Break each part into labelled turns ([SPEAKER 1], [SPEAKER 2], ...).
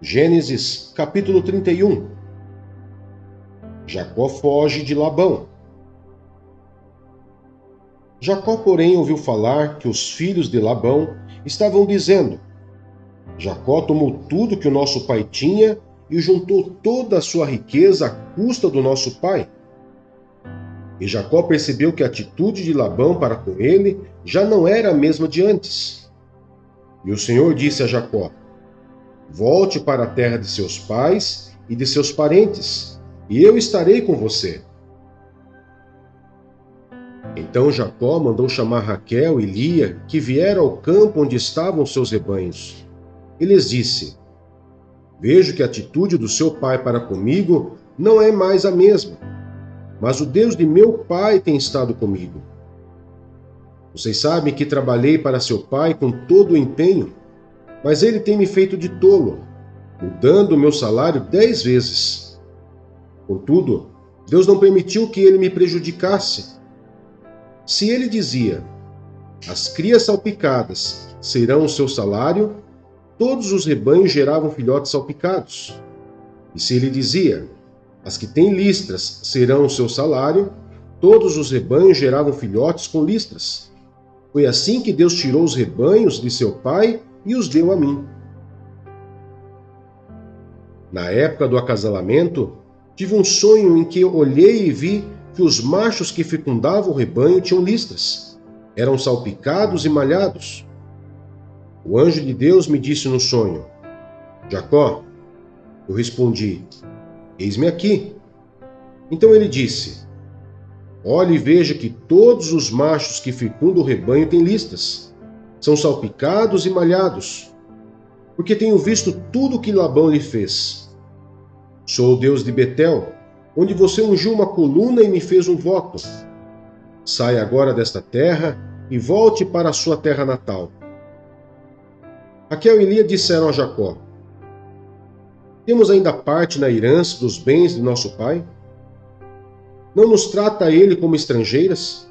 [SPEAKER 1] Gênesis capítulo 31. Jacó foge de Labão. Jacó, porém, ouviu falar que os filhos de Labão estavam dizendo: Jacó tomou tudo que o nosso pai tinha e juntou toda a sua riqueza à custa do nosso pai. E Jacó percebeu que a atitude de Labão para com ele já não era a mesma de antes. E o Senhor disse a Jacó: Volte para a terra de seus pais e de seus parentes, e eu estarei com você. Então Jacó mandou chamar Raquel e Lia, que vieram ao campo onde estavam seus rebanhos. E lhes disse: Vejo que a atitude do seu pai para comigo não é mais a mesma, mas o Deus de meu pai tem estado comigo. Vocês sabem que trabalhei para seu pai com todo o empenho, mas ele tem me feito de tolo, mudando o meu salário 10 vezes. Contudo, Deus não permitiu que ele me prejudicasse. Se ele dizia: As crias salpicadas serão o seu salário, todos os rebanhos geravam filhotes salpicados. E se ele dizia: As que têm listras serão o seu salário, todos os rebanhos geravam filhotes com listras. Foi assim que Deus tirou os rebanhos de seu pai e os deu a mim. Na época do acasalamento, tive um sonho em que olhei e vi que os machos que fecundavam o rebanho tinham listras. Eram salpicados e malhados. O anjo de Deus me disse no sonho: Jacó. Eu respondi: Eis-me aqui. Então ele disse: Olhe e veja que todos os machos que fecundam o rebanho têm listas. São salpicados e malhados, porque tenho visto tudo o que Labão lhe fez. Sou o Deus de Betel, onde você ungiu uma coluna e me fez um voto. Saia agora desta terra e volte para a sua terra natal. Raquel e Lia disseram a Jacó: Temos ainda parte na herança dos bens de nosso pai? Não nos trata ele como estrangeiras?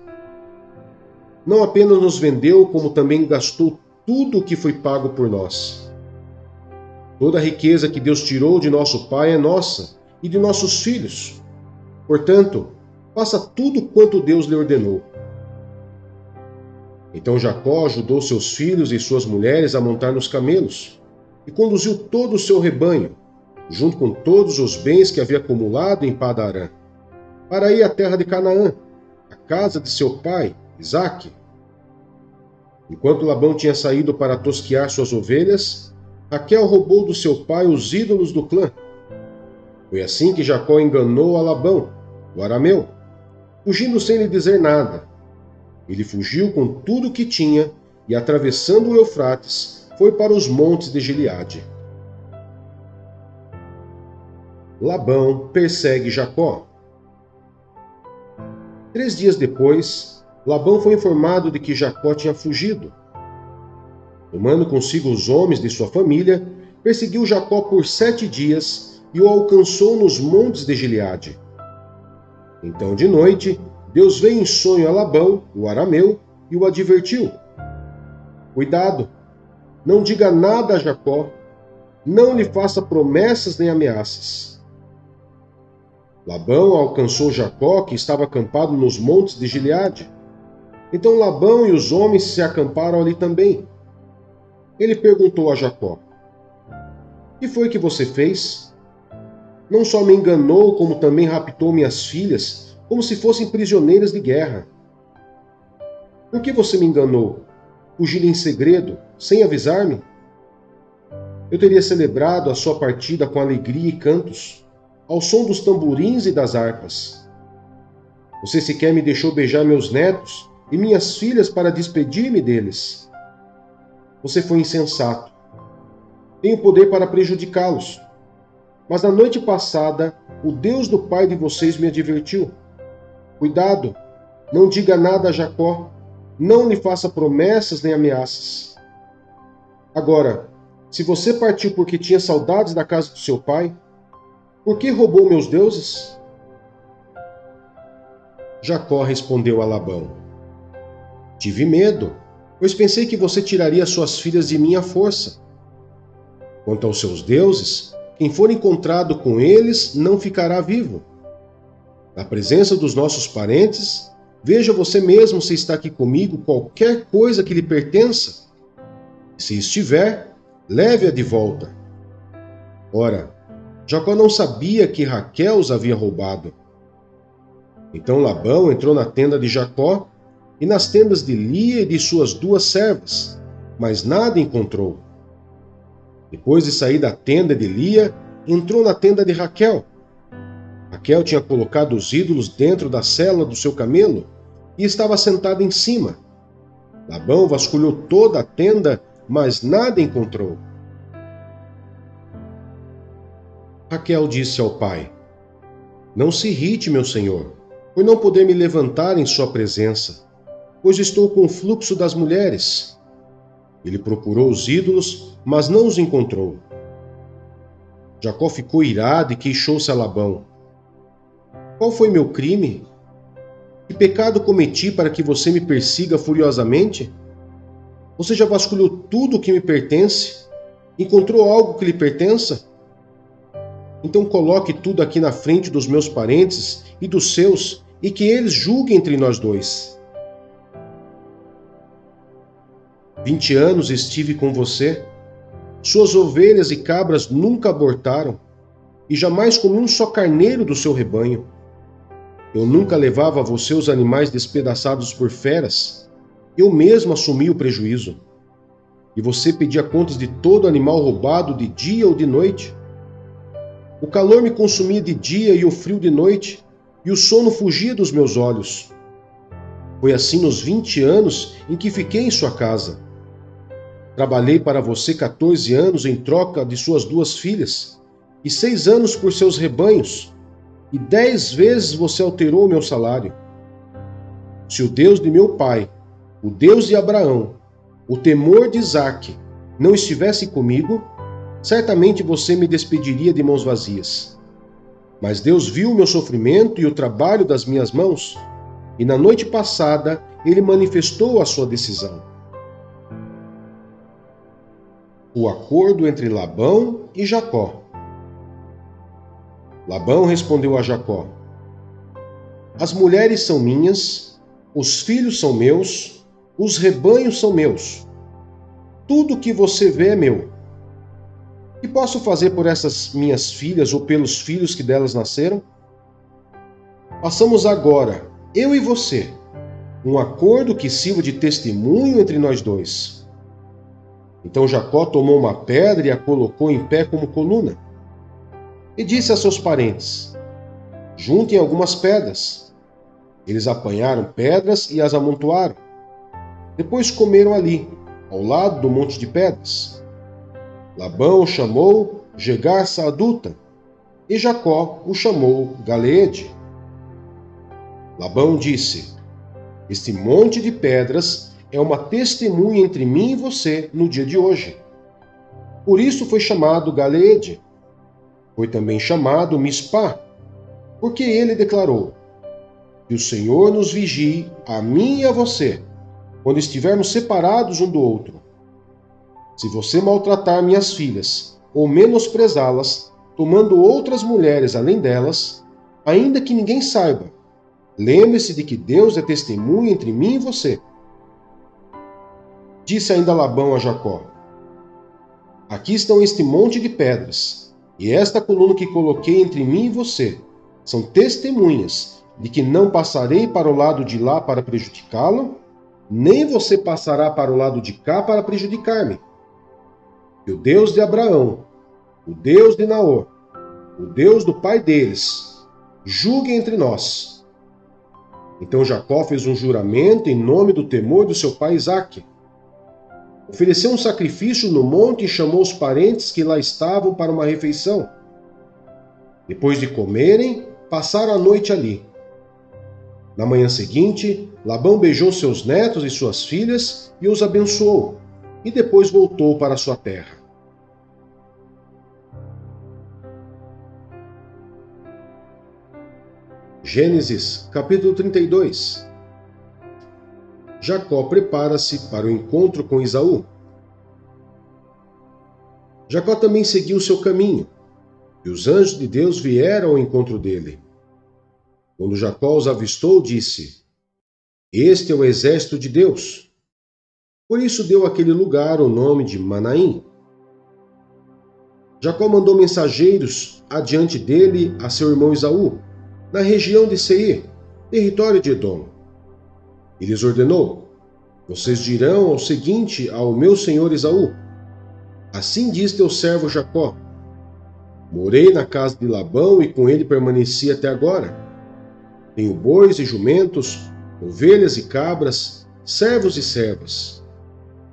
[SPEAKER 1] Não apenas nos vendeu, como também gastou tudo o que foi pago por nós. Toda a riqueza que Deus tirou de nosso pai é nossa e de nossos filhos. Portanto, faça tudo quanto Deus lhe ordenou. Então Jacó ajudou seus filhos e suas mulheres a montar nos camelos e conduziu todo o seu rebanho, junto com todos os bens que havia acumulado em Padan-Arã, para ir à terra de Canaã, a casa de seu pai, Isaque. Enquanto Labão tinha saído para tosquear suas ovelhas, Raquel roubou do seu pai os ídolos do clã. Foi assim que Jacó enganou a Labão, o arameu, fugindo sem lhe dizer nada. Ele fugiu com tudo o que tinha e, atravessando o Eufrates, foi para os montes de Gileade. Labão persegue Jacó. 3 dias depois, Labão foi informado de que Jacó tinha fugido. Tomando consigo os homens de sua família, perseguiu Jacó por 7 dias e o alcançou nos montes de Gileade. Então, de noite, Deus veio em sonho a Labão, o arameu, e o advertiu: Cuidado, não diga nada a Jacó, não lhe faça promessas nem ameaças. Labão alcançou Jacó, que estava acampado nos montes de Gileade. Então Labão e os homens se acamparam ali também. Ele perguntou a Jacó: Que foi que você fez? Não só me enganou, como também raptou minhas filhas, como se fossem prisioneiras de guerra. Por que você me enganou? Fugir em segredo, sem avisar-me? Eu teria celebrado a sua partida com alegria e cantos, ao som dos tamborins e das harpas. Você sequer me deixou beijar meus netos e minhas filhas para despedir-me deles. Você foi insensato. Tenho poder para prejudicá-los. Mas na noite passada, o Deus do pai de vocês me advertiu: Cuidado, não diga nada a Jacó, não lhe faça promessas nem ameaças. Agora, se você partiu porque tinha saudades da casa do seu pai, por que roubou meus deuses? Jacó respondeu a Labão: Tive medo, pois pensei que você tiraria suas filhas de mim à força. Quanto aos seus deuses, quem for encontrado com eles não ficará vivo. Na presença dos nossos parentes, veja você mesmo se está aqui comigo qualquer coisa que lhe pertença. E se estiver, leve-a de volta. Ora, Jacó não sabia que Raquel os havia roubado. Então Labão entrou na tenda de Jacó e nas tendas de Lia e de suas 2 servas, mas nada encontrou. Depois de sair da tenda de Lia, entrou na tenda de Raquel. Raquel tinha colocado os ídolos dentro da sela do seu camelo e estava sentada em cima. Labão vasculhou toda a tenda, mas nada encontrou. Raquel disse ao pai: Não se irrite, meu senhor, por não poder me levantar em sua presença, pois estou com o fluxo das mulheres. Ele procurou os ídolos, mas não os encontrou. Jacó ficou irado e queixou-se a Labão: Qual foi meu crime? Que pecado cometi para que você me persiga furiosamente? Você já vasculhou tudo o que me pertence? Encontrou algo que lhe pertença? Então coloque tudo aqui na frente dos meus parentes e dos seus, e que eles julguem entre nós 2. 20 anos estive com você. Suas ovelhas e cabras nunca abortaram, e jamais comi um só carneiro do seu rebanho. Eu nunca levava a você os animais despedaçados por feras. Eu mesmo assumi o prejuízo. E você pedia contas de todo animal roubado de dia ou de noite. O calor me consumia de dia e o frio de noite, e o sono fugia dos meus olhos. Foi assim nos 20 anos em que fiquei em sua casa. Trabalhei para você 14 anos em troca de suas 2 filhas, e 6 anos por seus rebanhos, e 10 vezes você alterou o meu salário. Se o Deus de meu pai, o Deus de Abraão, o temor de Isaque, não estivesse comigo, certamente você me despediria de mãos vazias. Mas Deus viu o meu sofrimento e o trabalho das minhas mãos, e na noite passada ele manifestou a sua decisão. O acordo entre Labão e Jacó. Labão respondeu a Jacó: As mulheres são minhas, os filhos são meus, os rebanhos são meus. Tudo o que você vê é meu. O que posso fazer por essas minhas filhas ou pelos filhos que delas nasceram? Façamos agora, eu e você, um acordo que sirva de testemunho entre nós 2. Então Jacó tomou uma pedra e a colocou em pé como coluna. E disse a seus parentes: Juntem algumas pedras. Eles apanharam pedras e as amontoaram. Depois comeram ali, ao lado do monte de pedras. Labão o chamou Jegar-Saaduta, e Jacó o chamou Galeede. Labão disse: Este monte de pedras é uma testemunha entre mim e você no dia de hoje. Por isso foi chamado Galeede. Foi também chamado Mispá, porque ele declarou: Que o Senhor nos vigie, a mim e a você, quando estivermos separados um do outro. Se você maltratar minhas filhas, ou menosprezá-las, tomando outras mulheres além delas, ainda que ninguém saiba, lembre-se de que Deus é testemunha entre mim e você. Disse ainda Labão a Jacó: Aqui estão este monte de pedras, e esta coluna que coloquei entre mim e você. São testemunhas de que não passarei para o lado de lá para prejudicá-lo, nem você passará para o lado de cá para prejudicar-me. Que o Deus de Abraão, o Deus de Naor, o Deus do pai deles, julgue entre nós. Então Jacó fez um juramento em nome do temor do seu pai Isaque. Ofereceu um sacrifício no monte e chamou os parentes que lá estavam para uma refeição. Depois de comerem, passaram a noite ali. Na manhã seguinte, Labão beijou seus netos e suas filhas e os abençoou, e depois voltou para sua terra. Gênesis, capítulo 32. Jacó prepara-se para o encontro com Esaú. Jacó também seguiu seu caminho, e os anjos de Deus vieram ao encontro dele. Quando Jacó os avistou, disse: Este é o exército de Deus. Por isso deu àquele lugar o nome de Manaim. Jacó mandou mensageiros adiante dele a seu irmão Esaú, na região de Seir, território de Edom. E lhes ordenou: Vocês dirão o seguinte ao meu senhor Esaú: Assim diz teu servo Jacó: Morei na casa de Labão e com ele permaneci até agora. Tenho bois e jumentos, ovelhas e cabras, servos e servas.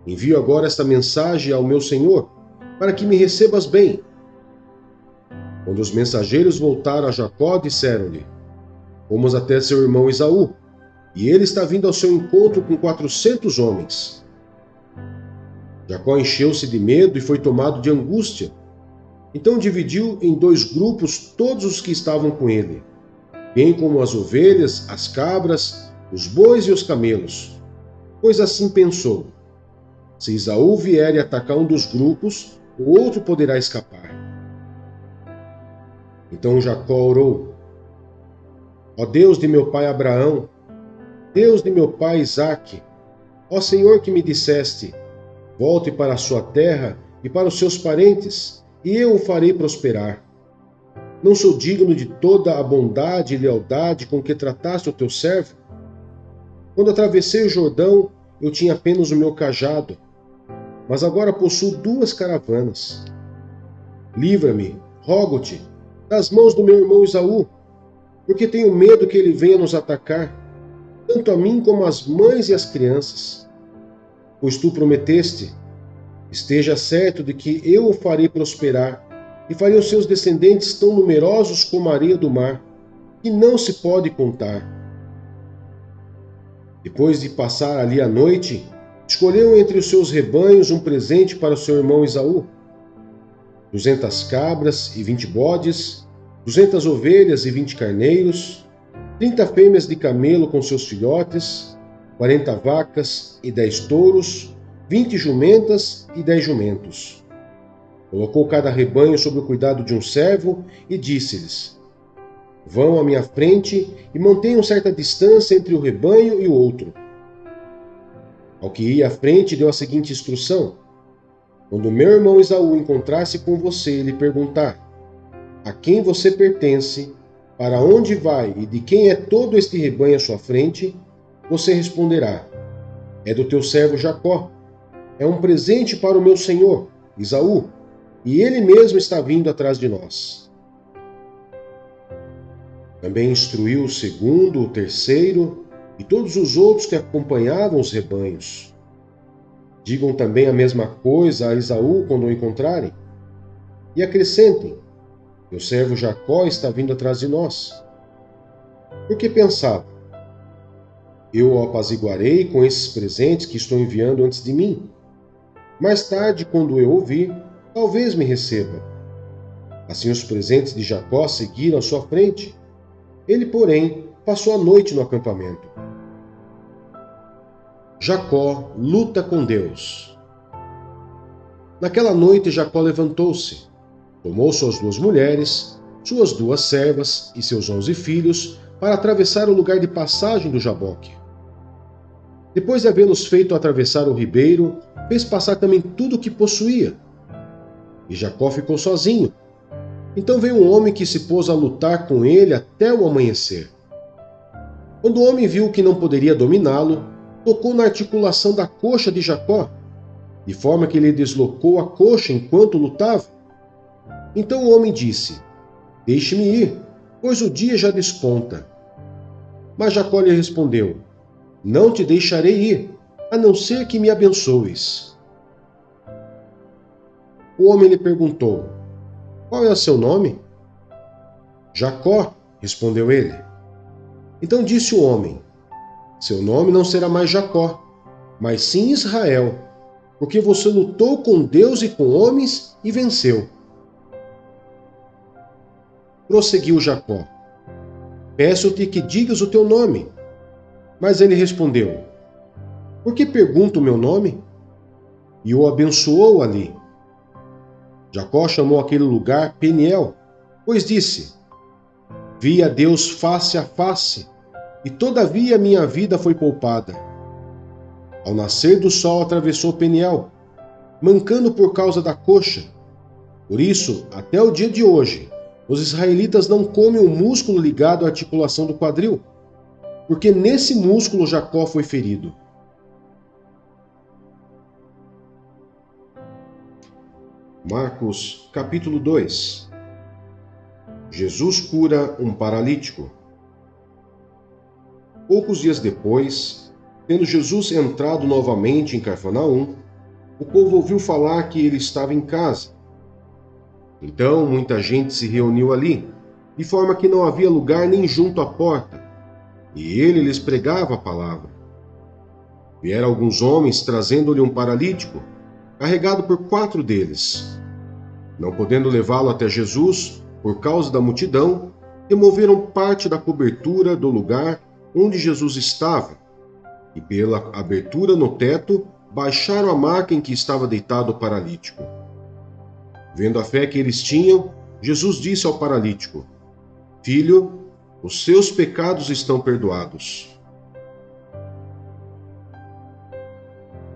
[SPEAKER 1] Envio agora esta mensagem ao meu senhor, para que me recebas bem. Quando os mensageiros voltaram a Jacó, disseram-lhe: Fomos até seu irmão Esaú, e ele está vindo ao seu encontro com 400 homens. Jacó encheu-se de medo e foi tomado de angústia. Então dividiu em 2 grupos todos os que estavam com ele, bem como as ovelhas, as cabras, os bois e os camelos. Pois assim pensou: se Esaú vier e atacar um dos grupos, o outro poderá escapar. Então Jacó orou: Ó Deus de meu pai Abraão, Deus de meu pai Isaque, ó Senhor que me disseste: volte para a sua terra e para os seus parentes, e eu o farei prosperar. Não sou digno de toda a bondade e lealdade com que trataste o teu servo? Quando atravessei o Jordão, eu tinha apenas o meu cajado, mas agora possuo 2 caravanas. Livra-me, rogo-te, das mãos do meu irmão Esaú, porque tenho medo que ele venha nos atacar, tanto a mim como as mães e as crianças. Pois tu prometeste: esteja certo de que eu o farei prosperar, e farei os seus descendentes tão numerosos como a areia do mar, que não se pode contar. Depois de passar ali a noite, escolheu entre os seus rebanhos um presente para o seu irmão Esaú: 200 cabras e 20 bodes, 200 ovelhas e 20 carneiros, 30 fêmeas de camelo com seus filhotes, 40 vacas e 10 touros, 20 jumentas e 10 jumentos. Colocou cada rebanho sob o cuidado de um servo e disse-lhes: Vão à minha frente e mantenham certa distância entre o rebanho e o outro. Ao que ia à frente, deu a seguinte instrução: Quando meu irmão Esaú encontrar-se com você e lhe perguntar: A quem você pertence, para onde vai e de quem é todo este rebanho à sua frente, você responderá: É do teu servo Jacó. É um presente para o meu senhor, Esaú, e ele mesmo está vindo atrás de nós. Também instruiu o segundo, o terceiro e todos os outros que acompanhavam os rebanhos. Digam também a mesma coisa a Esaú quando o encontrarem. E acrescentem: Teu servo Jacó está vindo atrás de nós. Porque pensava: Eu o apaziguarei com esses presentes que estou enviando antes de mim. Mais tarde, quando eu ouvir, talvez me receba. Assim os presentes de Jacó seguiram à sua frente. Ele, porém, passou a noite no acampamento. Jacó luta com Deus. Naquela noite Jacó levantou-se, tomou suas 2 mulheres, suas 2 servas e seus 11 filhos para atravessar o lugar de passagem do Jaboque. Depois de havê-los feito atravessar o ribeiro, fez passar também tudo o que possuía. E Jacó ficou sozinho. Então veio um homem que se pôs a lutar com ele até o amanhecer. Quando o homem viu que não poderia dominá-lo, tocou na articulação da coxa de Jacó, de forma que ele deslocou a coxa enquanto lutava. Então o homem disse: Deixe-me ir, pois o dia já desponta. Mas Jacó lhe respondeu: Não te deixarei ir, a não ser que me abençoes. O homem lhe perguntou: Qual é o seu nome? Jacó, respondeu ele. Então disse o homem: Seu nome não será mais Jacó, mas sim Israel, porque você lutou com Deus e com homens e venceu. Prosseguiu Jacó: Peço-te que digas o teu nome. Mas ele respondeu: Por que pergunta o meu nome? E o abençoou ali. Jacó chamou aquele lugar Peniel, pois disse: Vi a Deus face a face, e todavia minha vida foi poupada. Ao nascer do sol atravessou Peniel, mancando por causa da coxa. Por isso, até o dia de hoje, os israelitas não comem o músculo ligado à articulação do quadril, porque nesse músculo Jacó foi ferido. Marcos, capítulo 2. Jesus cura um paralítico. Poucos dias depois, tendo Jesus entrado novamente em Cafarnaum, o povo ouviu falar que ele estava em casa. Então muita gente se reuniu ali, de forma que não havia lugar nem junto à porta, e ele lhes pregava a palavra. Vieram alguns homens trazendo-lhe um paralítico, carregado por 4 deles. Não podendo levá-lo até Jesus, por causa da multidão, removeram parte da cobertura do lugar onde Jesus estava, e pela abertura no teto, baixaram a maca em que estava deitado o paralítico. Vendo a fé que eles tinham, Jesus disse ao paralítico: Filho, os seus pecados estão perdoados.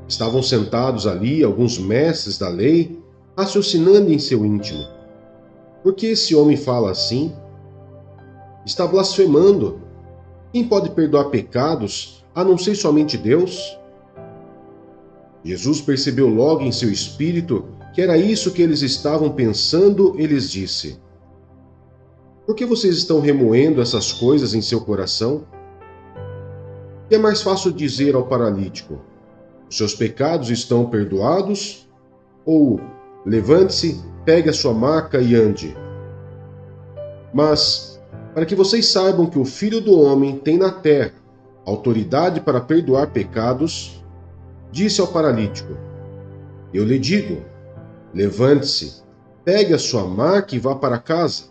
[SPEAKER 1] Estavam sentados ali alguns mestres da lei, raciocinando em seu íntimo: por que esse homem fala assim? Está blasfemando. Quem pode perdoar pecados, a não ser somente Deus? Jesus percebeu logo em seu espírito que era isso que eles estavam pensando e lhes disse: Por que vocês estão remoendo essas coisas em seu coração? Que é mais fácil dizer ao paralítico: os seus pecados estão perdoados? Ou, levante-se, pegue a sua maca e ande? Mas, para que vocês saibam que o Filho do Homem tem na terra autoridade para perdoar pecados, disse ao paralítico: Eu lhe digo, levante-se, pegue a sua maca e vá para casa.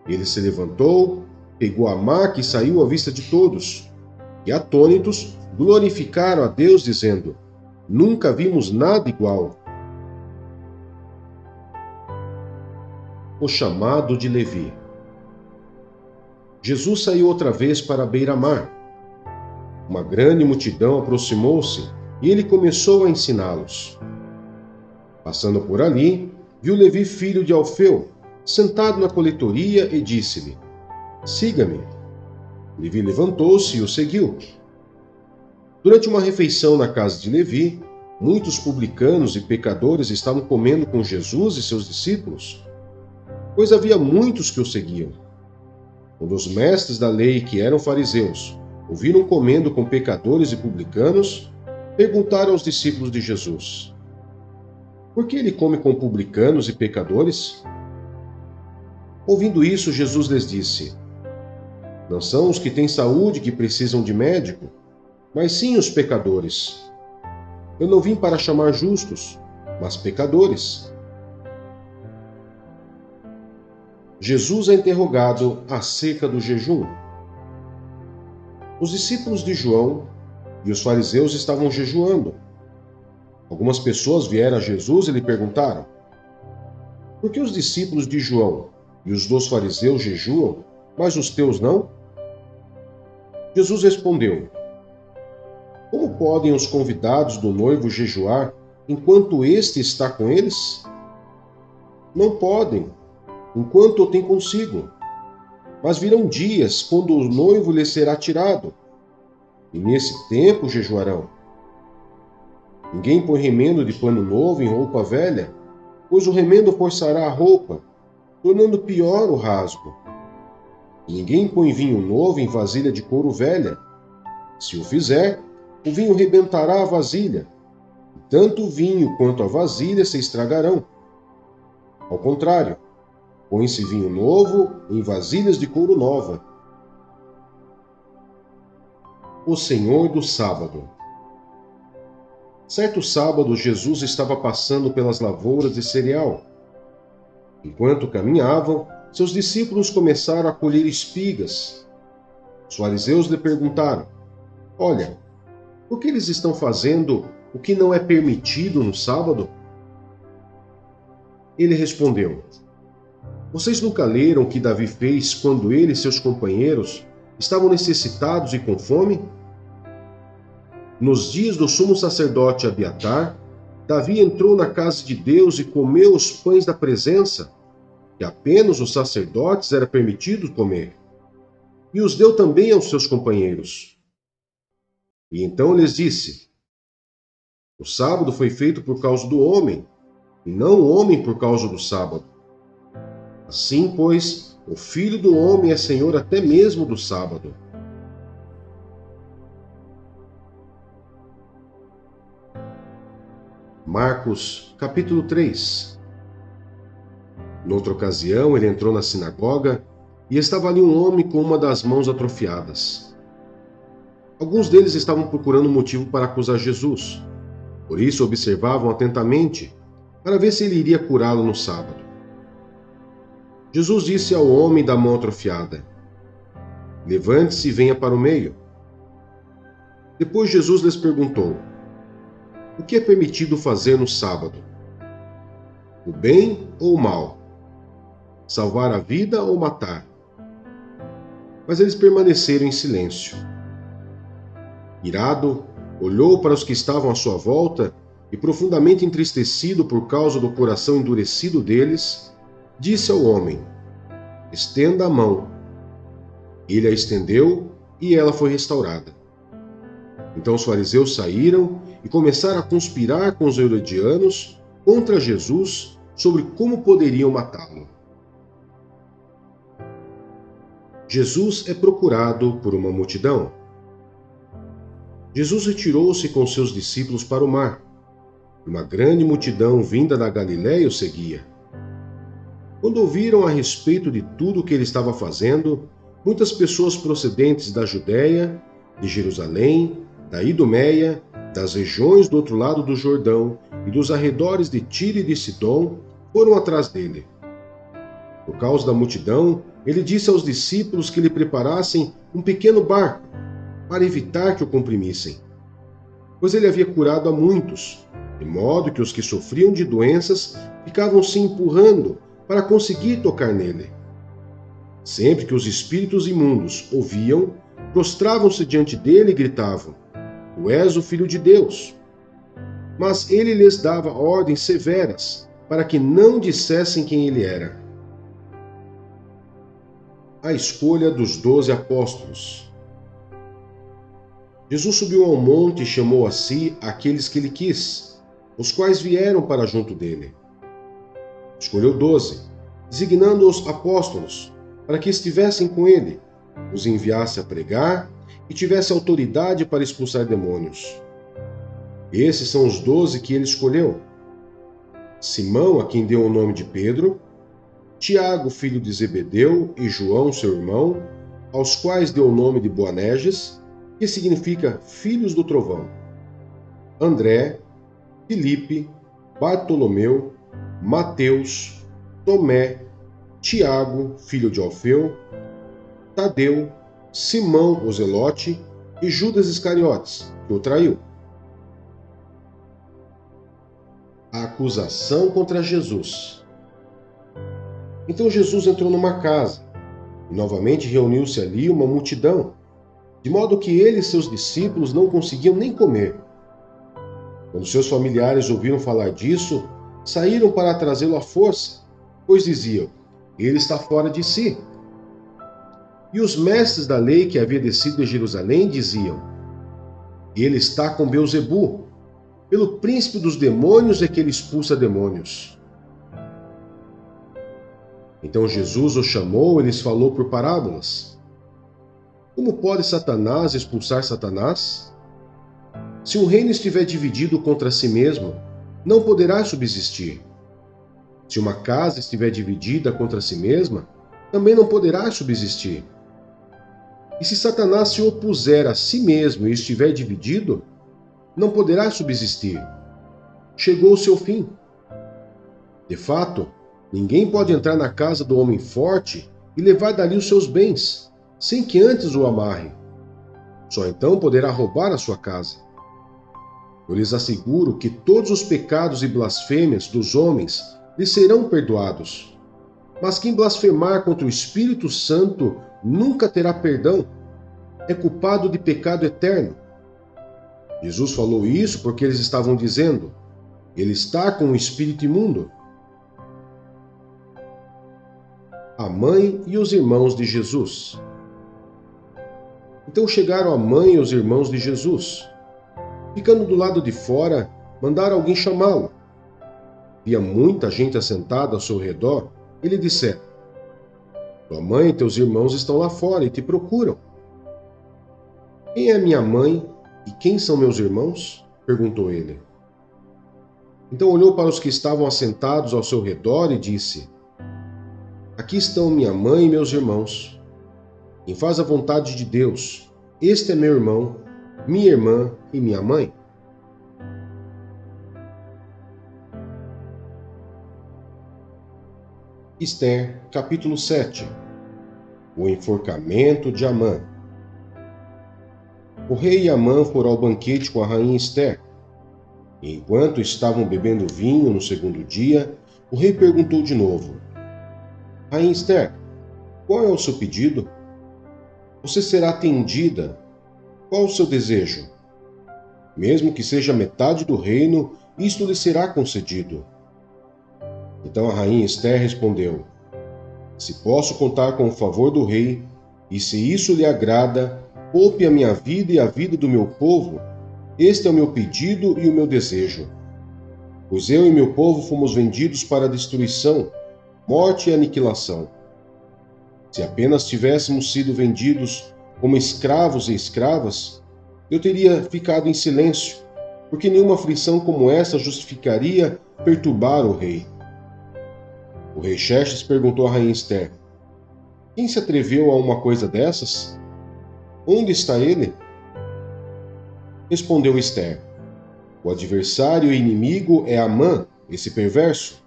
[SPEAKER 1] Ele se levantou, pegou a maca e saiu à vista de todos. E atônitos, glorificaram a Deus, dizendo: Nunca vimos nada igual. O chamado de Levi. Jesus saiu outra vez para a beira-mar. Uma grande multidão aproximou-se e ele começou a ensiná-los. Passando por ali, viu Levi, filho de Alfeu, sentado na coletoria e disse-lhe: Siga-me. Levi levantou-se e o seguiu. Durante uma refeição na casa de Levi, muitos publicanos e pecadores estavam comendo com Jesus e seus discípulos, pois havia muitos que o seguiam. Quando os mestres da lei, que eram fariseus, o viram comendo com pecadores e publicanos, perguntaram aos discípulos de Jesus: Por que ele come com publicanos e pecadores? Ouvindo isso, Jesus lhes disse: Não são os que têm saúde que precisam de médico, mas sim os pecadores. Eu não vim para chamar justos, mas pecadores. Jesus é interrogado acerca do jejum. Os discípulos de João e os fariseus estavam jejuando. Algumas pessoas vieram a Jesus e lhe perguntaram: Por que os discípulos de João e os dos fariseus jejuam, mas os teus não? Jesus respondeu: Como podem os convidados do noivo jejuar enquanto este está com eles? Não podem, enquanto o tem consigo. Mas virão dias quando o noivo lhes será tirado, e nesse tempo jejuarão. Ninguém põe remendo de pano novo em roupa velha, pois o remendo forçará a roupa, tornando pior o rasgo. E ninguém põe vinho novo em vasilha de couro velha. Se o fizer, o vinho rebentará a vasilha, e tanto o vinho quanto a vasilha se estragarão. Ao contrário, põe-se vinho novo em vasilhas de couro nova. O Senhor do Sábado. Certo sábado, Jesus estava passando pelas lavouras de cereal. Enquanto caminhavam, seus discípulos começaram a colher espigas. Os fariseus lhe perguntaram: Olha, por que eles estão fazendo o que não é permitido no sábado? Ele respondeu: Vocês nunca leram o que Davi fez quando ele e seus companheiros estavam necessitados e com fome? Nos dias do sumo sacerdote Abiatar, Davi entrou na casa de Deus e comeu os pães da presença, que apenas os sacerdotes era permitido comer, e os deu também aos seus companheiros. E então lhes disse: O sábado foi feito por causa do homem, e não o homem por causa do sábado. Assim, pois, o Filho do Homem é Senhor até mesmo do sábado. Marcos, capítulo 3. Noutra ocasião, ele entrou na sinagoga e estava ali um homem com uma das mãos atrofiadas. Alguns deles estavam procurando motivo para acusar Jesus. Por isso, observavam atentamente para ver se ele iria curá-lo no sábado. Jesus disse ao homem da mão atrofiada: Levante-se e venha para o meio. Depois Jesus lhes perguntou: O que é permitido fazer no sábado? O bem ou o mal? Salvar a vida ou matar? Mas eles permaneceram em silêncio. Irado, olhou para os que estavam à sua volta e, profundamente entristecido por causa do coração endurecido deles, disse ao homem: Estenda a mão. Ele a estendeu e ela foi restaurada. Então os fariseus saíram e começaram a conspirar com os herodianos contra Jesus sobre como poderiam matá-lo. Jesus é procurado por uma multidão. Jesus retirou-se com seus discípulos para o mar. Uma grande multidão vinda da Galiléia o seguia. Quando ouviram a respeito de tudo o que ele estava fazendo, muitas pessoas procedentes da Judéia, de Jerusalém, da Idumeia, das regiões do outro lado do Jordão e dos arredores de Tiro e de Sidom foram atrás dele. Por causa da multidão, ele disse aos discípulos que lhe preparassem um pequeno barco para evitar que o comprimissem, pois ele havia curado a muitos, de modo que os que sofriam de doenças ficavam se empurrando para conseguir tocar nele. Sempre que os espíritos imundos ouviam, prostravam-se diante dele e gritavam: Tu és o Filho de Deus. Mas ele lhes dava ordens severas para que não dissessem quem ele era. A escolha dos 12 apóstolos. Jesus subiu ao monte e chamou a si aqueles que ele quis, os quais vieram para junto dele. Escolheu 12, designando-os apóstolos, para que estivessem com ele, os enviasse a pregar e tivesse autoridade para expulsar demônios. Esses são os 12 que ele escolheu: Simão, a quem deu o nome de Pedro, Tiago, filho de Zebedeu, e João, seu irmão, aos quais deu o nome de Boanerges, que significa filhos do trovão, André, Filipe, Bartolomeu, Mateus, Tomé, Tiago, filho de Alfeu, Tadeu, Simão o Zelote e Judas Iscariotes, que o traiu. A acusação contra Jesus. Então Jesus entrou numa casa, e novamente reuniu-se ali uma multidão, de modo que ele e seus discípulos não conseguiam nem comer. Quando seus familiares ouviram falar disso, saíram para trazê-lo à força, pois diziam: Ele está fora de si. E os mestres da lei que havia descido de Jerusalém diziam: Ele está com Beelzebu, pelo príncipe dos demônios é que ele expulsa demônios. Então Jesus os chamou e lhes falou por parábolas: Como pode Satanás expulsar Satanás? Se um reino estiver dividido contra si mesmo, não poderá subsistir. Se uma casa estiver dividida contra si mesma, também não poderá subsistir. E se Satanás se opuser a si mesmo e estiver dividido, não poderá subsistir. Chegou o seu fim. De fato, ninguém pode entrar na casa do homem forte e levar dali os seus bens, sem que antes o amarre. Só então poderá roubar a sua casa. Eu lhes asseguro que todos os pecados e blasfêmias dos homens lhes serão perdoados. Mas quem blasfemar contra o Espírito Santo nunca terá perdão. É culpado de pecado eterno. Jesus falou isso porque eles estavam dizendo: ele está com o espírito imundo. A mãe e os irmãos de Jesus. Então chegaram a mãe e os irmãos de Jesus. Ficando do lado de fora, mandaram alguém chamá-lo. Via muita gente assentada ao seu redor, e lhe disseram: tua mãe e teus irmãos estão lá fora e te procuram. Quem é minha mãe e quem são meus irmãos? Perguntou ele. Então olhou para os que estavam assentados ao seu redor e disse: aqui estão minha mãe e meus irmãos. Quem faz a vontade de Deus, este é meu irmão, minha irmã e minha mãe. Esther, capítulo 7. O enforcamento de Amã. O rei e Amã foram ao banquete com a rainha Esther. E enquanto estavam bebendo vinho no segundo dia, o rei perguntou de novo: rainha Esther, qual é o seu pedido? Você será atendida. Qual o seu desejo? Mesmo que seja metade do reino, isto lhe será concedido. Então a rainha Esther respondeu: se posso contar com o favor do rei, e se isso lhe agrada, poupe a minha vida e a vida do meu povo. Este é o meu pedido e o meu desejo. Pois eu e meu povo fomos vendidos para a destruição, morte e aniquilação. Se apenas tivéssemos sido vendidos como escravos e escravas, eu teria ficado em silêncio, porque nenhuma aflição como essa justificaria perturbar o rei. O rei Xerxes perguntou à rainha Esther: quem se atreveu a uma coisa dessas? Onde está ele? Respondeu Esther: o adversário e inimigo é Amã, esse perverso.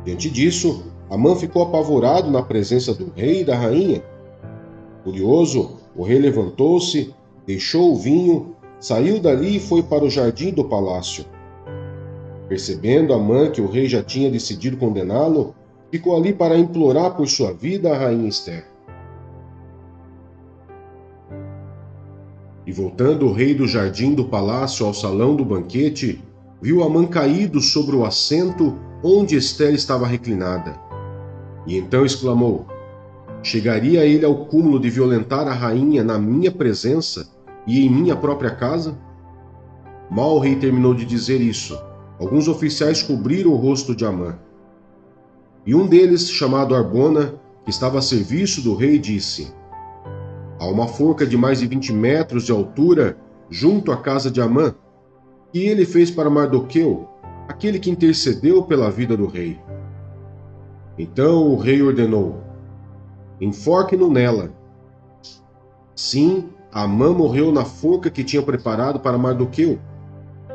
[SPEAKER 1] Diante disso, Amã ficou apavorado na presença do rei e da rainha. Furioso, o rei levantou-se, deixou o vinho, saiu dali e foi para o jardim do palácio. Percebendo Amã que o rei já tinha decidido condená-lo, ficou ali para implorar por sua vida a rainha Esther. E voltando o rei do jardim do palácio ao salão do banquete, viu Amã caído sobre o assento onde Esther estava reclinada. E então exclamou: chegaria ele ao cúmulo de violentar a rainha na minha presença e em minha própria casa? Mal o rei terminou de dizer isso, alguns oficiais cobriram o rosto de Amã. E um deles, chamado Arbona, que estava a serviço do rei, disse: há uma forca de mais de 20 metros de altura junto à casa de Amã, que ele fez para Mardoqueu, aquele que intercedeu pela vida do rei. Então o rei ordenou: enforque-no nela. Sim, Amã morreu na forca que tinha preparado para Mardoqueu,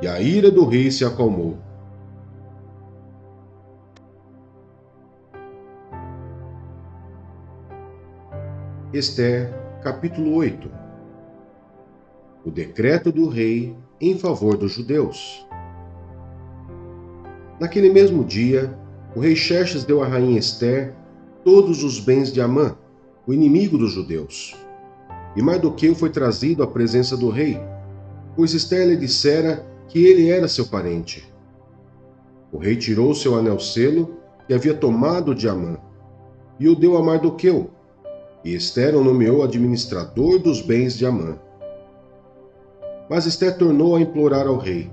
[SPEAKER 1] e a ira do rei se acalmou. Esther, capítulo 8. O decreto do rei em favor dos judeus. Naquele mesmo dia, o rei Xerxes deu à rainha Esther todos os bens de Amã, o inimigo dos judeus. E Mardoqueu foi trazido à presença do rei, pois Esther lhe dissera que ele era seu parente. O rei tirou seu anel-selo que havia tomado de Amã e o deu a Mardoqueu, e Esther o nomeou administrador dos bens de Amã. Mas Esther tornou a implorar ao rei,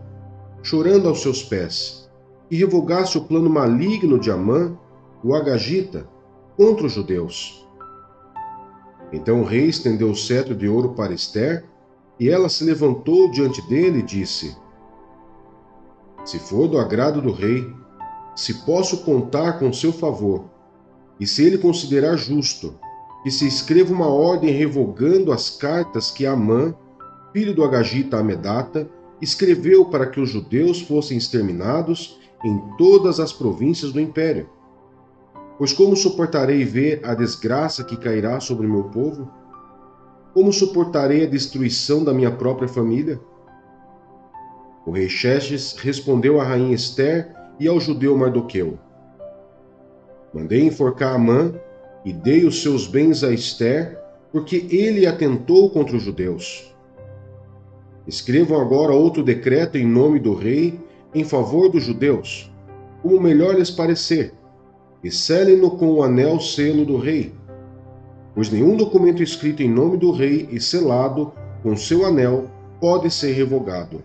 [SPEAKER 1] chorando aos seus pés, que revogasse o plano maligno de Amã, o Agagita, contra os judeus. Então o rei estendeu o cetro de ouro para Esther, e ela se levantou diante dele e disse: se for do agrado do rei, se posso contar com seu favor, e se ele considerar justo, que se escreva uma ordem revogando as cartas que Amã, filho do Agagita Amedata, escreveu para que os judeus fossem exterminados em todas as províncias do império. Pois como suportarei ver a desgraça que cairá sobre o meu povo? Como suportarei a destruição da minha própria família? O rei Xerxes respondeu à rainha Esther e ao judeu Mardoqueu. Mandei enforcar Amã e dei os seus bens a Ester, porque ele atentou contra os judeus. Escrevam agora outro decreto em nome do rei em favor dos judeus, como melhor lhes parecer, e selem-no com o anel selo do rei, pois nenhum documento escrito em nome do rei e selado com seu anel pode ser revogado.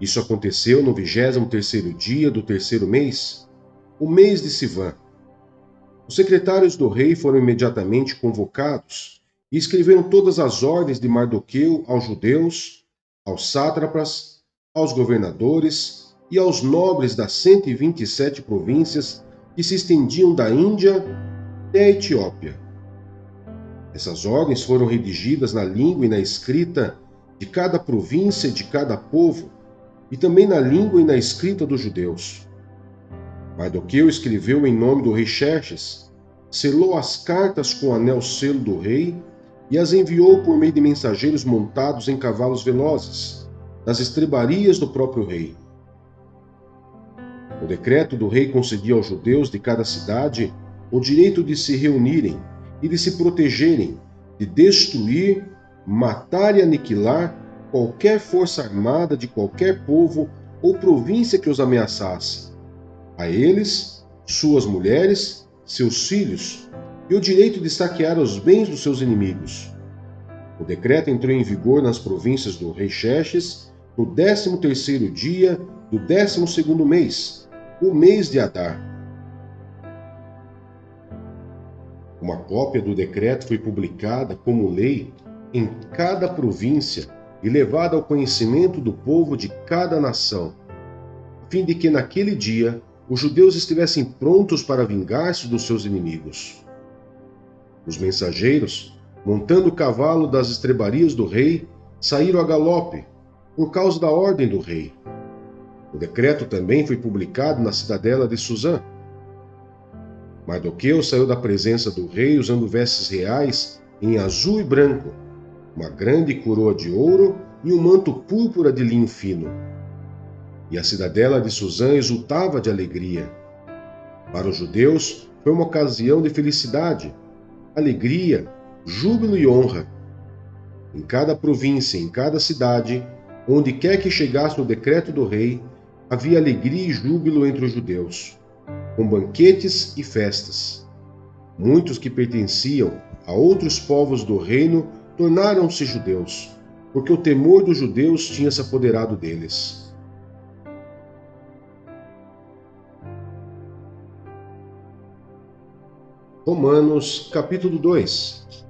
[SPEAKER 1] Isso aconteceu no 23º dia do terceiro mês, o mês de Sivã. Os secretários do rei foram imediatamente convocados e escreveram todas as ordens de Mardoqueu aos judeus, aos sátrapas, aos governadores e aos nobres das 127 províncias que se estendiam da Índia até a Etiópia. Essas ordens foram redigidas na língua e na escrita de cada província e de cada povo, e também na língua e na escrita dos judeus. Mardoqueu escreveu em nome do rei Xerxes, selou as cartas com o anel selo do rei e as enviou por meio de mensageiros montados em cavalos velozes, nas estrebarias do próprio rei. O decreto do rei concedia aos judeus de cada cidade o direito de se reunirem e de se protegerem, de destruir, matar e aniquilar qualquer força armada de qualquer povo ou província que os ameaçasse, a eles, suas mulheres, seus filhos, e o direito de saquear os bens dos seus inimigos. O decreto entrou em vigor nas províncias do rei Xerxes no 13º dia do 12º mês, o mês de Adar. Uma cópia do decreto foi publicada como lei em cada província e levada ao conhecimento do povo de cada nação, a fim de que naquele dia os judeus estivessem prontos para vingar-se dos seus inimigos. Os mensageiros, montando o cavalo das estrebarias do rei, saíram a galope, por causa da ordem do rei. O decreto também foi publicado na cidadela de Suzã. Mardoqueu saiu da presença do rei usando vestes reais em azul e branco, uma grande coroa de ouro e um manto púrpura de linho fino. E a cidadela de Suzã exultava de alegria. Para os judeus, foi uma ocasião de felicidade, alegria, júbilo e honra. Em cada província, em cada cidade, onde quer que chegasse o decreto do rei, havia alegria e júbilo entre os judeus, com banquetes e festas. Muitos que pertenciam a outros povos do reino tornaram-se judeus, porque o temor dos judeus tinha se apoderado deles. Romanos, capítulo 2.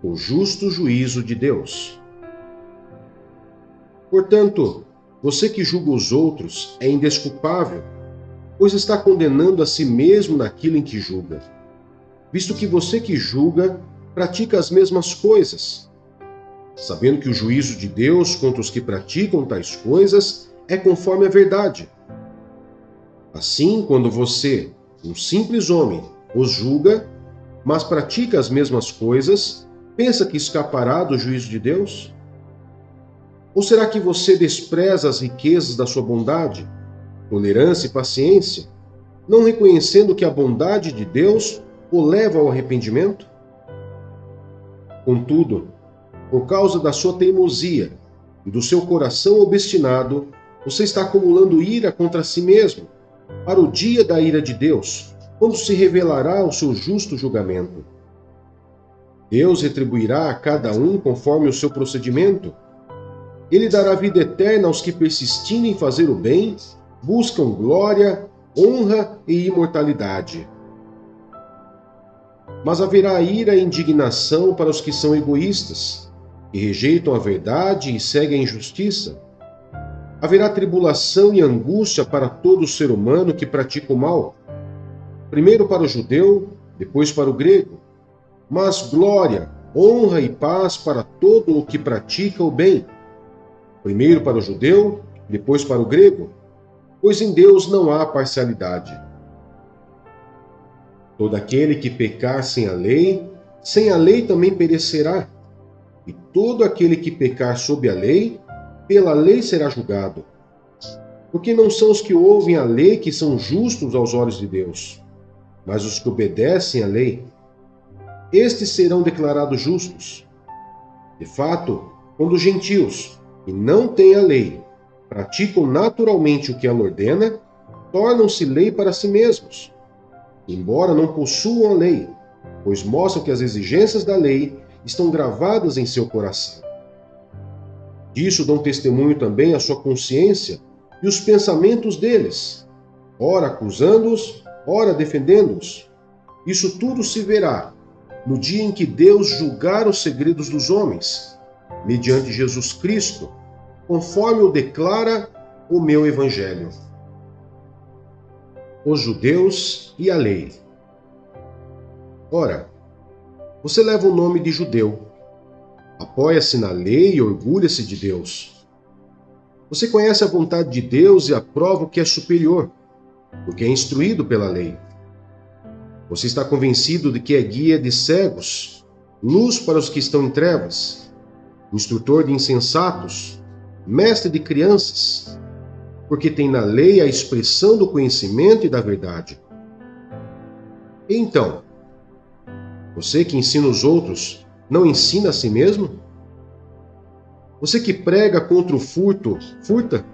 [SPEAKER 1] O justo juízo de Deus. Portanto, você que julga os outros é indesculpável, pois está condenando a si mesmo naquilo em que julga, visto que você que julga pratica as mesmas coisas, sabendo que o juízo de Deus contra os que praticam tais coisas é conforme a verdade. Assim, quando você, um simples homem, os julga, mas pratica as mesmas coisas, pensa que escapará do juízo de Deus? Ou será que você despreza as riquezas da sua bondade, tolerância e paciência, não reconhecendo que a bondade de Deus o leva ao arrependimento? Contudo, por causa da sua teimosia e do seu coração obstinado, você está acumulando ira contra si mesmo, para o dia da ira de Deus, quando se revelará o seu justo julgamento. Deus retribuirá a cada um conforme o seu procedimento. Ele dará vida eterna aos que, persistindo em fazer o bem, buscam glória, honra e imortalidade. Mas haverá ira e indignação para os que são egoístas, que rejeitam a verdade e seguem a injustiça. Haverá tribulação e angústia para todo ser humano que pratica o mal, primeiro para o judeu, depois para o grego, mas glória, honra e paz para todo o que pratica o bem, primeiro para o judeu, depois para o grego, pois em Deus não há parcialidade. Todo aquele que pecar sem a lei também perecerá, e todo aquele que pecar sob a lei, pela lei será julgado. Porque não são os que ouvem a lei que são justos aos olhos de Deus, mas os que obedecem à lei. Estes serão declarados justos. De fato, quando os gentios, que não têm a lei, praticam naturalmente o que ela ordena, tornam-se lei para si mesmos, embora não possuam a lei, pois mostram que as exigências da lei estão gravadas em seu coração. Disso dão testemunho também a sua consciência e os pensamentos deles, ora acusando-os, ora defendendo-os. Isso tudo se verá no dia em que Deus julgar os segredos dos homens, mediante Jesus Cristo, conforme o declara o meu Evangelho. Os judeus e a lei. Ora, você leva o nome de judeu, apoia-se na lei e orgulha-se de Deus. Você conhece a vontade de Deus e aprova o que é superior, porque é instruído pela lei. Você está convencido de que é guia de cegos, luz para os que estão em trevas, instrutor de insensatos, mestre de crianças, porque tem na lei a expressão do conhecimento e da verdade. E então, você que ensina os outros, não ensina a si mesmo? Você que prega contra o furto, furta?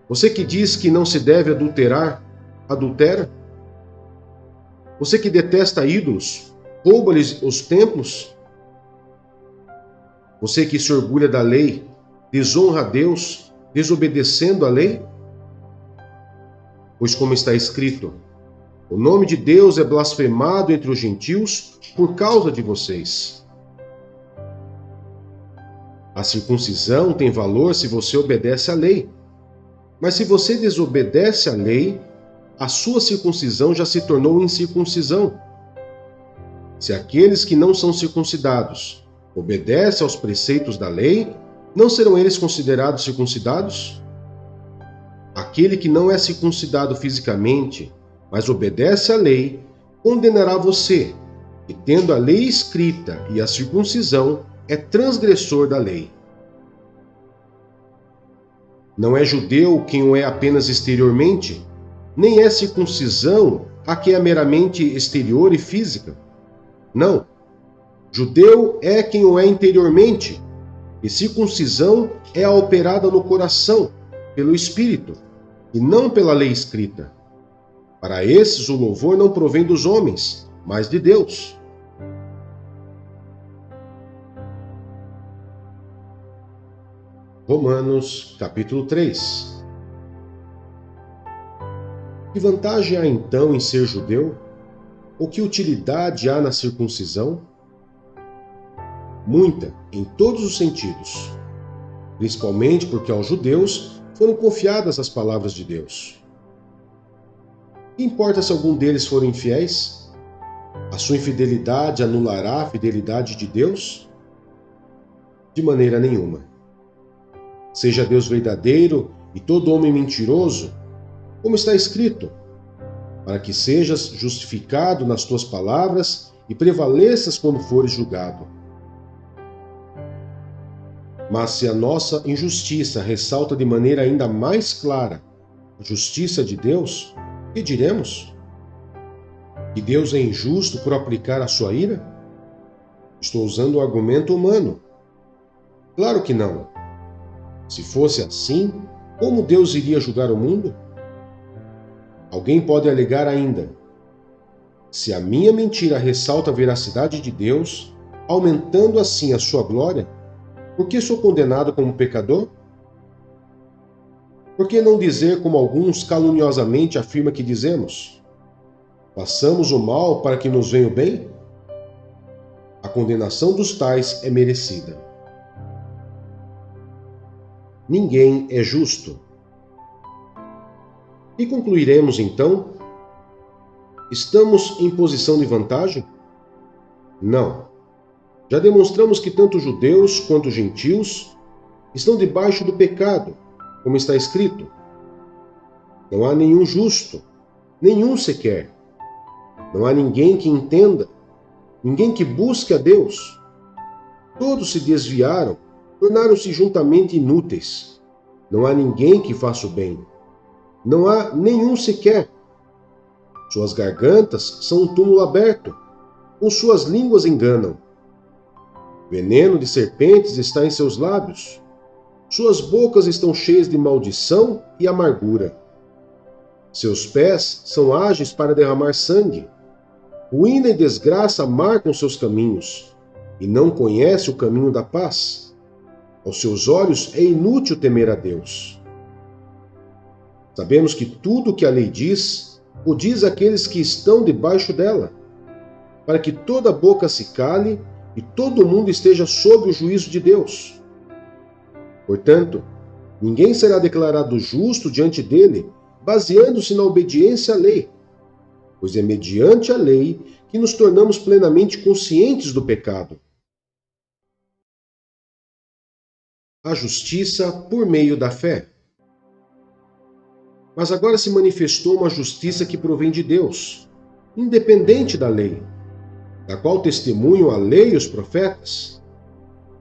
[SPEAKER 1] Você que diz que não se deve adulterar, adultera? Você que detesta ídolos, rouba-lhes os templos? Você que se orgulha da lei, desonra a Deus, desobedecendo a lei? Pois como está escrito, o nome de Deus é blasfemado entre os gentios por causa de vocês. A circuncisão tem valor se você obedece à lei. Mas se você desobedece à lei, a sua circuncisão já se tornou incircuncisão. Se aqueles que não são circuncidados obedecem aos preceitos da lei, não serão eles considerados circuncidados? Aquele que não é circuncidado fisicamente, mas obedece à lei, condenará você, e tendo a lei escrita e a circuncisão, é transgressor da lei. Não é judeu quem o é apenas exteriormente, nem é circuncisão a quem é meramente exterior e física. Não. Judeu é quem o é interiormente, e circuncisão é a operada no coração, pelo Espírito, e não pela lei escrita. Para esses o louvor não provém dos homens, mas de Deus. Romanos, capítulo 3. Que vantagem há então em ser judeu? Ou que utilidade há na circuncisão? Muita, em todos os sentidos, principalmente porque aos judeus foram confiadas as palavras de Deus. Que importa se algum deles for infiéis? A sua infidelidade anulará a fidelidade de Deus? De maneira nenhuma. Seja Deus verdadeiro e todo homem mentiroso, como está escrito, para que sejas justificado nas tuas palavras e prevaleças quando fores julgado. Mas se a nossa injustiça ressalta de maneira ainda mais clara a justiça de Deus, que diremos? Que Deus é injusto por aplicar a sua ira? Estou usando o argumento humano. Claro que não. Se fosse assim, como Deus iria julgar o mundo? Alguém pode alegar ainda: se a minha mentira ressalta a veracidade de Deus, aumentando assim a sua glória, por que sou condenado como pecador? Por que não dizer como alguns caluniosamente afirmam que dizemos? Façamos o mal para que nos venha o bem? A condenação dos tais é merecida. Ninguém é justo. E concluiremos então? Estamos em posição de vantagem? Não. Já demonstramos que tanto judeus quanto gentios estão debaixo do pecado, como está escrito. Não há nenhum justo, nenhum sequer. Não há ninguém que entenda, ninguém que busque a Deus. Todos se desviaram, tornaram-se juntamente inúteis. Não há ninguém que faça o bem. Não há nenhum sequer. Suas gargantas são um túmulo aberto. Com suas línguas enganam. Veneno de serpentes está em seus lábios. Suas bocas estão cheias de maldição e amargura. Seus pés são ágeis para derramar sangue. Ruína e desgraça marcam seus caminhos, e não conhece o caminho da paz. Aos seus olhos é inútil temer a Deus. Sabemos que tudo o que a lei diz, o diz àqueles que estão debaixo dela, para que toda boca se cale e todo mundo esteja sob o juízo de Deus. Portanto, ninguém será declarado justo diante dele, baseando-se na obediência à lei, pois é mediante a lei que nos tornamos plenamente conscientes do pecado. A justiça por meio da fé. Mas agora se manifestou uma justiça que provém de Deus, independente da lei, da qual testemunham a lei e os profetas.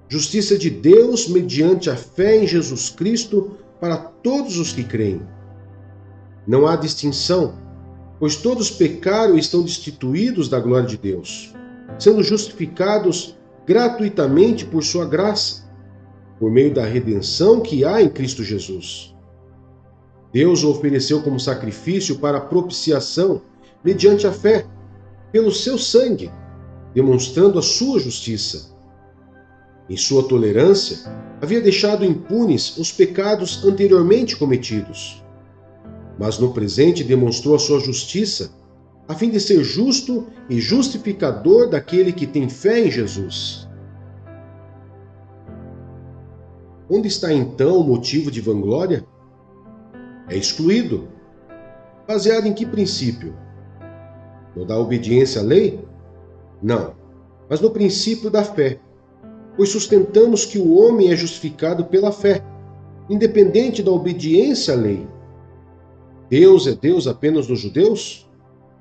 [SPEAKER 1] Justiça de Deus mediante a fé em Jesus Cristo para todos os que creem. Não há distinção, pois todos pecaram e estão destituídos da glória de Deus, sendo justificados gratuitamente por sua graça, por meio da redenção que há em Cristo Jesus. Deus o ofereceu como sacrifício para propiciação, mediante a fé, pelo seu sangue, demonstrando a sua justiça. Em sua tolerância, havia deixado impunes os pecados anteriormente cometidos, mas no presente demonstrou a sua justiça, a fim de ser justo e justificador daquele que tem fé em Jesus. Onde está então o motivo de vanglória? É excluído. Baseado em que princípio? No da obediência à lei? Não, mas no princípio da fé, pois sustentamos que o homem é justificado pela fé, independente da obediência à lei. Deus é Deus apenas dos judeus?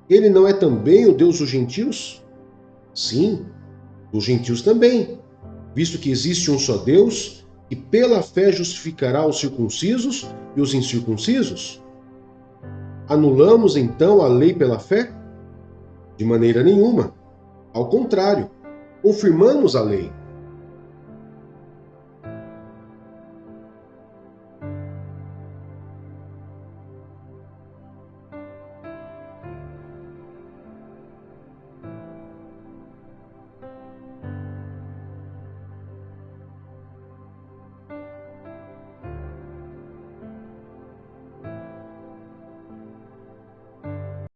[SPEAKER 1] Ele não é também o Deus dos gentios? Sim, dos gentios também, visto que existe um só Deus, que pela fé justificará os circuncisos e os incircuncisos. Anulamos então a lei pela fé? De maneira nenhuma. Ao contrário, confirmamos a lei.